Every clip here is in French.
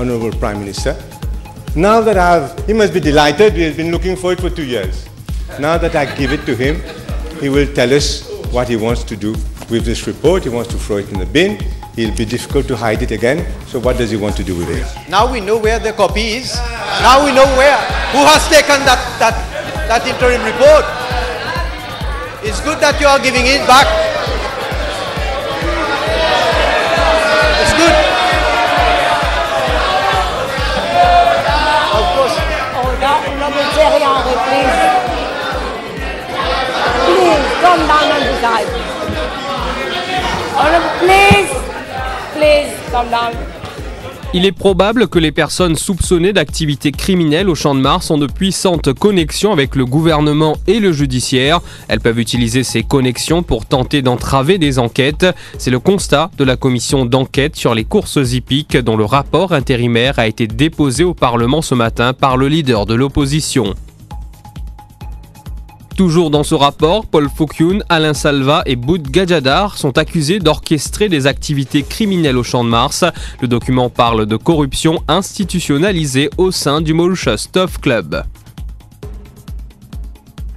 Honorable Prime Minister. Now that he must be delighted, we have been looking for it for 2 years. Now that I give it to him, he will tell us what he wants to do with this report. He wants to throw it in the bin. It'll be difficult to hide it again. So what does he want to do with it? Now we know where the copy is. Now we know who has taken that interim report. It's good that you are giving it back. It's good. Of course. Honorable Thierry Henry, please. Please, come down and decide. Honorable, please, come down. Il est probable que les personnes soupçonnées d'activités criminelles au Champ de Mars ont de puissantes connexions avec le gouvernement et le judiciaire. Elles peuvent utiliser ces connexions pour tenter d'entraver des enquêtes. C'est le constat de la commission d'enquête sur les courses hippiques dont le rapport intérimaire a été déposé au Parlement ce matin par le leader de l'opposition. Toujours dans ce rapport, Paul Fokyoun, Alain Salva et Boud Gadjadar sont accusés d'orchestrer des activités criminelles au Champ de Mars. Le document parle de corruption institutionnalisée au sein du Mauritius Turf Club.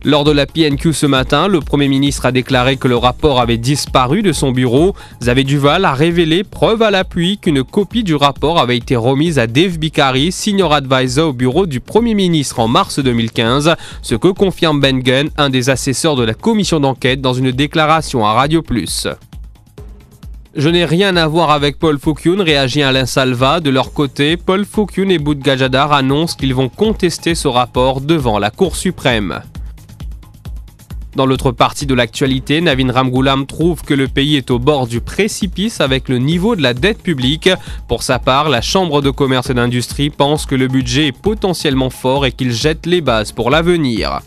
Lors de la PNQ ce matin, le Premier ministre a déclaré que le rapport avait disparu de son bureau. Xavier Duval a révélé, preuve à l'appui, qu'une copie du rapport avait été remise à Dave Bikari, senior advisor au bureau du Premier ministre en mars 2015, ce que confirme Ben Gunn, un des assesseurs de la commission d'enquête, dans une déclaration à Radio Plus. Je n'ai rien à voir avec Paul Fokyoun, réagit Alain Salva. De leur côté, Paul Fokyoun et Boud Gadjadar annoncent qu'ils vont contester ce rapport devant la Cour suprême. Dans l'autre partie de l'actualité, Navin Ramgoolam trouve que le pays est au bord du précipice avec le niveau de la dette publique. Pour sa part, la Chambre de commerce et d'industrie pense que le budget est potentiellement fort et qu'il jette les bases pour l'avenir.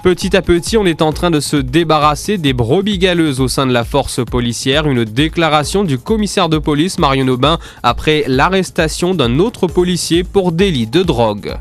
Petit à petit, on est en train de se débarrasser des brebis galeuses au sein de la force policière. Une déclaration du commissaire de police Marion Aubin après l'arrestation d'un autre policier pour délit de drogue.